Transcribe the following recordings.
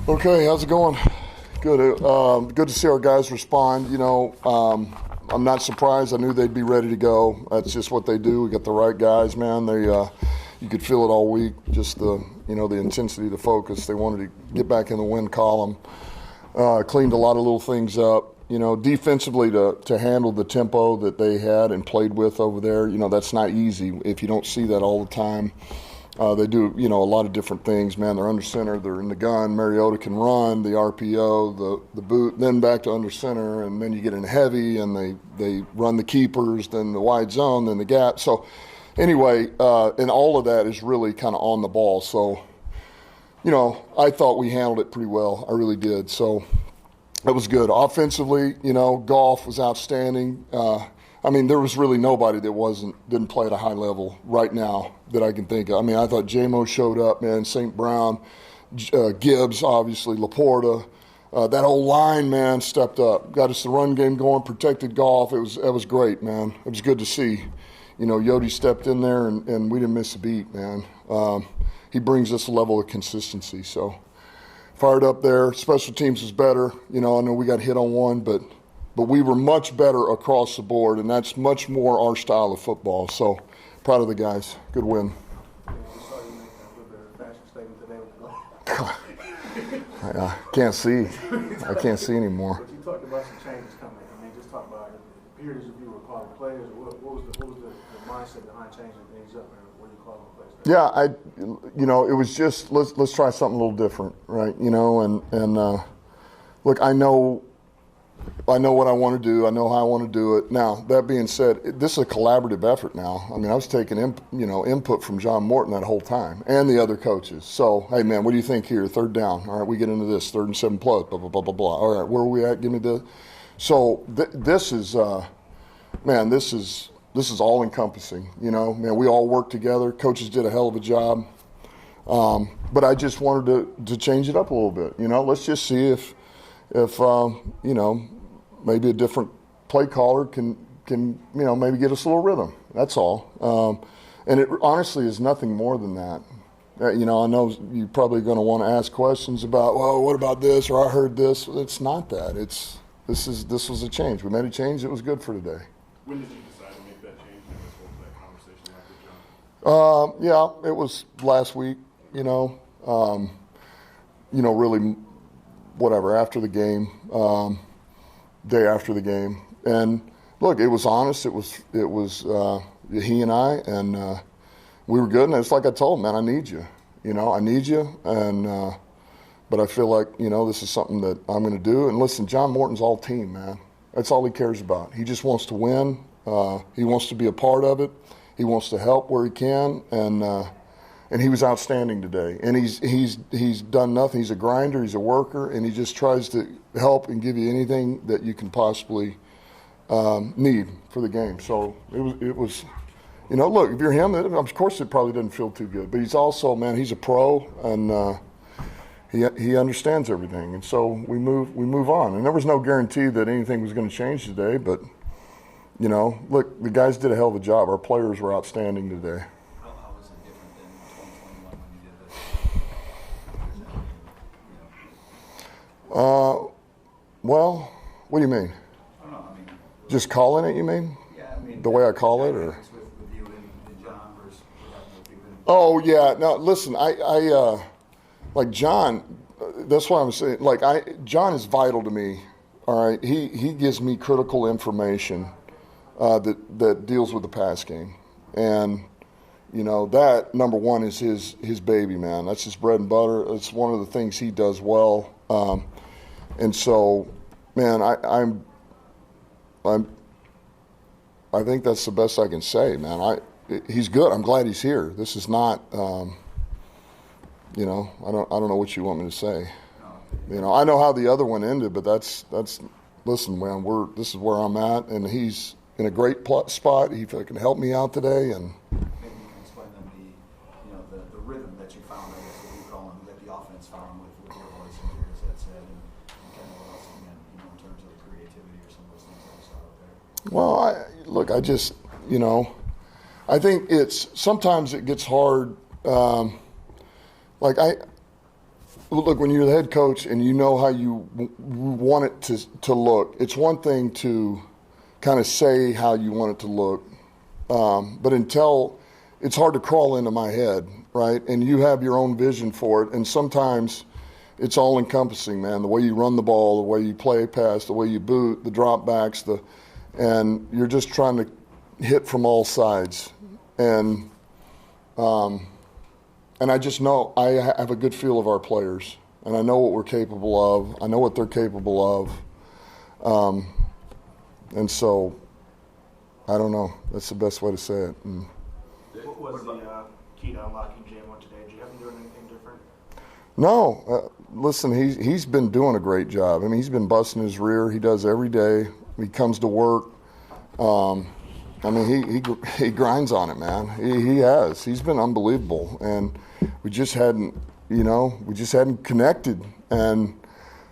Okay, how's it going? Good. Good to see our guys respond. I'm not surprised. I knew they'd be ready to go. That's just what they do. We got the right guys, man. You could feel it all week. Just the intensity, the focus. They wanted to get back in the win column. Cleaned a lot of little things up. Defensively to handle the tempo that they had and played with over there. That's not easy if you don't see that all the time. They do, a lot of different things, man. They're under center, they're in the gun. Mariota can run, the RPO, the boot, then back to under center, and then you get in heavy, and they run the keepers, then the wide zone, then the gap. So anyway, and all of that is really kind of on the ball. So, I thought we handled it pretty well. I really did. So it was good. Offensively, Goff was outstanding. There was really nobody that didn't play at a high level right now that I can think of. I thought J-Mo showed up, man. St. Brown, Gibbs, obviously, Laporta. That whole line, man, stepped up. Got us the run game going, protected Goff. It was great, man. It was good to see. Yodi stepped in there, and we didn't miss a beat, man. He brings us a level of consistency. So fired up there. Special teams was better. I know we got hit on one, but we were much better across the board, and that's much more our style of football. So, proud of the guys. Good win. I can't see. I can't see anymore. But you talked about some changes coming. Just talk about it. It appeared as if you were calling players. What was the mindset behind changing things up, and what you calling the players? Yeah, it was just let's try something a little different, right? And look, I know what I want to do. I know how I want to do it. Now, that being said, this is a collaborative effort now. I was taking input from John Morton that whole time and the other coaches. So, hey, man, what do you think here? Third down. All right, we get into this. 3rd and 7 plus, blah, blah, blah, blah, blah. All right, where are we at? Give me this. So this is all-encompassing. Man, we all work together. Coaches did a hell of a job. But I just wanted to change it up a little bit. Let's just see if maybe a different play caller can maybe get us a little rhythm. That's all. And it honestly is nothing more than that. I know you're probably going to want to ask questions about, well, what about this, or I heard this. It's not that. This was a change. We made a change. It was good for today. When did you decide to make that change? What was that conversation like with John? Yeah, it was last week. Really. Whatever, after the game, day after the game. And look, it was honest. It was he and I, and we were good. And it's like I told him, man, I need you. I need you. And but I feel like, this is something that I'm going to do. And listen, John Morton's all team, man. That's all he cares about. He just wants to win. He wants to be a part of it. He wants to help where he can. And he was outstanding today. And he's done nothing. He's a grinder. He's a worker, and he just tries to help and give you anything that you can possibly need for the game. So it was. Look, if you're him, of course it probably doesn't feel too good. But he's also, man, he's a pro, and he understands everything. And so we move on. And there was no guarantee that anything was going to change today. But look, the guys did a hell of a job. Our players were outstanding today. Well, what do you mean? I don't know. Just calling it, you mean? Yeah, the way I call it, or? With you and John versus Oh yeah. No, listen. I like John. That's what I'm saying. John is vital to me. All right. He gives me critical information that deals with the pass game, and that number one is his baby, man. That's his bread and butter. It's one of the things he does well. And so, man, I think that's the best I can say, man. He's good. I'm glad he's here. This is not, I don't know what you want me to say. I know how the other one ended, but that's. Listen, man, this is where I'm at, and he's in a great spot. He can help me out today, and. Maybe you can explain them the rhythm that you found, I guess, that you call them, that the offense found with your voice and yours, that said, and kind of what else again, in terms of the creativity or some of those things that you saw out there. Well, I just, I think sometimes it gets hard. Look, when you're the head coach and you know how you want it to look, it's one thing to kind of say how you want it to look, but until it's hard to crawl into my head, right? And you have your own vision for it, and sometimes it's all encompassing, man. The way you run the ball, the way you play pass, the way you boot, the drop backs, and you're just trying to hit from all sides, and I just know I have a good feel of our players, and I know what we're capable of. I know what they're capable of, and so I don't know. That's the best way to say it. And what was the key to unlocking J1 today? Did you have him doing anything different? No, listen, he's been doing a great job. I mean, he's been busting his rear. He does every day. He comes to work. I mean, he grinds on it, man. He has. He's been unbelievable, and we just hadn't connected. And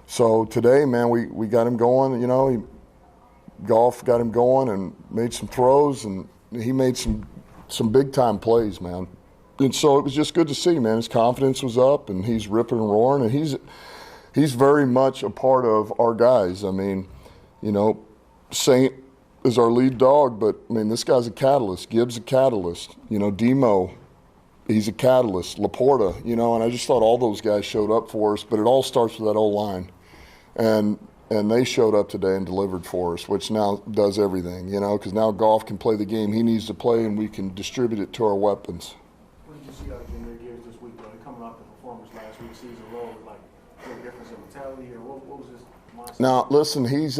so today, man, we got him going. You know, golf got him going and made some throws, and he made some big time plays, man. And so it was just good to see, man. His confidence was up, and he's ripping and roaring, and he's very much a part of our guys. I mean, you know, Saint is our lead dog, but I mean, this guy's a catalyst. Gibbs a catalyst. You know, Demo, he's a catalyst. Laporta, you know, and I just thought all those guys showed up for us. But it all starts with that O-line, and they showed up today and delivered for us, which now does everything, you know, because now Goff can play the game he needs to play, and we can distribute it to our weapons. What did you see out of Jimmy Gibbs this week, though? Coming off the performance last week, season low, like, was there a difference in mentality, or what was his mindset? Now, listen, he's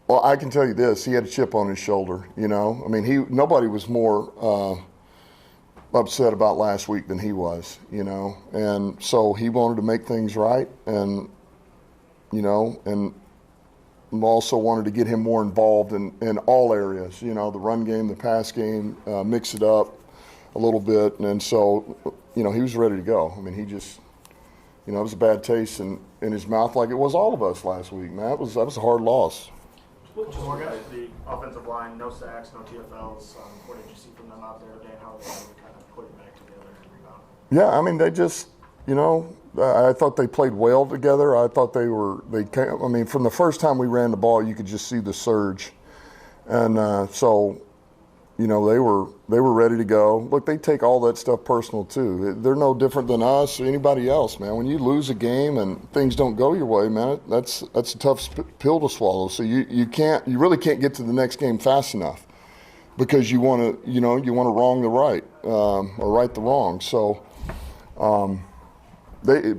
well, I can tell you this: he had a chip on his shoulder. You know, I mean, nobody was more upset about last week than he was. You know, and so he wanted to make things right, and you know, and also wanted to get him more involved in all areas. You know, the run game, the pass game, mix it up a little bit, and so you know, he was ready to go. I mean, he just, you know, it was a bad taste in his mouth, like it was all of us last week, man. That was a hard loss. Just more guys, the offensive line, no sacks, no TFLs. What did you see from them out there today? How they kind of put it back together and rebound? Yeah, I mean, they just, you know, I thought they played well together. I thought I mean, from the first time we ran the ball, you could just see the surge. And so, you know, they were ready to go. Look, they take all that stuff personal too. They're no different than us or anybody else, man. When you lose a game and things don't go your way, man, that's a tough pill to swallow. So you really can't get to the next game fast enough because you want to wrong the right or right the wrong. So they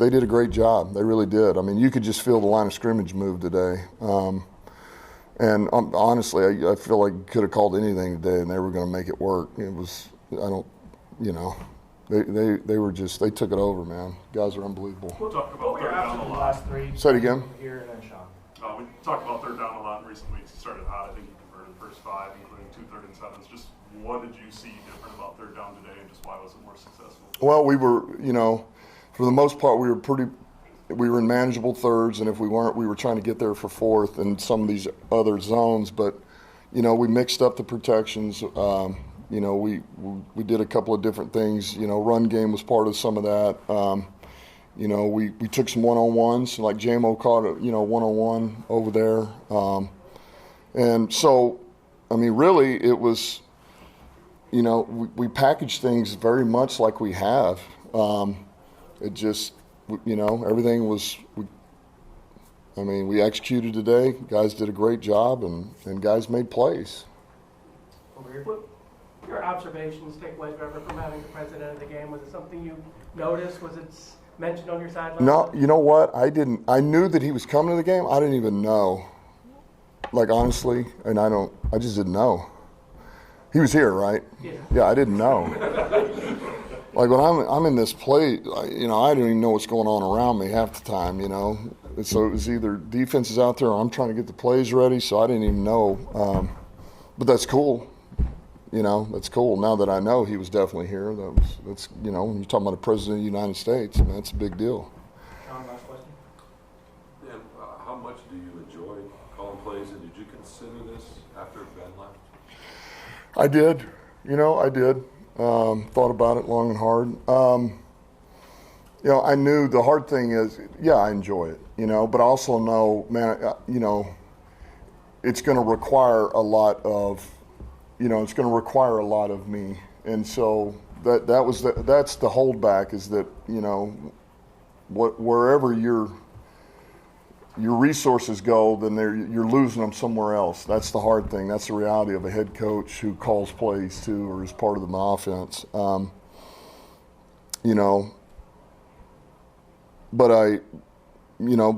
did a great job. They really did. I mean, you could just feel the line of scrimmage move today. And honestly, I feel like could have called anything today, and they were going to make it work. It was, they took it over, man. Guys are unbelievable. We'll talk What about were third your down options a the lot. last three? Say it again. Here and then Sean. We talked about third down a lot in recent weeks. He started hot. I think he converted the first 5, including 2 third and 7s. Just what did you see different about third down today, and just why was it more successful? Well, we were, you know, for the most part, we were in manageable thirds, and if we weren't, we were trying to get there for fourth in some of these other zones. But, you know, we mixed up the protections. You know, we did a couple of different things. You know, run game was part of some of that. You know, we took some one-on-ones, like J-Mo caught a, you know, one-on-one over there. And so, I mean, really, it was, you know, we packaged things very much like we have. It just, you know, everything was, we executed today. Guys did a great job, and guys made plays. Over here. What your observations, takeaways, whatever, from having the president of the game? Was it something you noticed? Was it mentioned on your sideline? No, you know what? I didn't. I knew that he was coming to the game. I didn't even know. Like, honestly, and I just didn't know. He was here, right? Yeah. Yeah, I didn't know. Like, when I'm in this play, you know, I don't even know what's going on around me half the time, you know. And so it was either defense is out there or I'm trying to get the plays ready, so I didn't even know. But that's cool. You know, that's cool. Now that I know he was definitely here, that's you know, when you're talking about the President of the United States, man, that's a big deal. Sean, last question. Dan, how much do you enjoy calling plays, and did you consider this after Ben left? I did. You know, I did. Thought about it long and hard. You know, I knew the hard thing is, yeah, I enjoy it, you know, but I also know, man, you know, it's going to require a lot of, you know, it's going to require a lot of me. And so that's the holdback is that, you know, wherever your resources go, then you're losing them somewhere else. That's the hard thing. That's the reality of a head coach who calls plays too, or is part of the offense. You know, but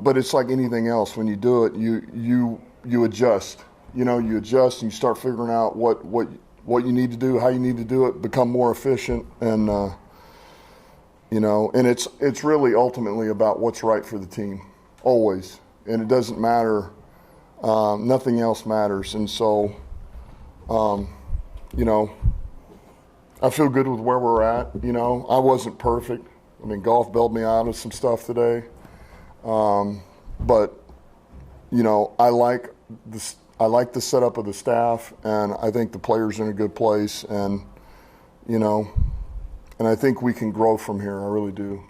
but it's like anything else. When you do it, you adjust. You know, you adjust and you start figuring out what you need to do, how you need to do it, become more efficient, and you know, and it's really ultimately about what's right for the team, always. And it doesn't matter. Nothing else matters. And so, you know, I feel good with where we're at. You know, I wasn't perfect. I mean, golf bailed me out of some stuff today. But, you know, I like the setup of the staff, and I think the players are in a good place. And, you know, and I think we can grow from here. I really do.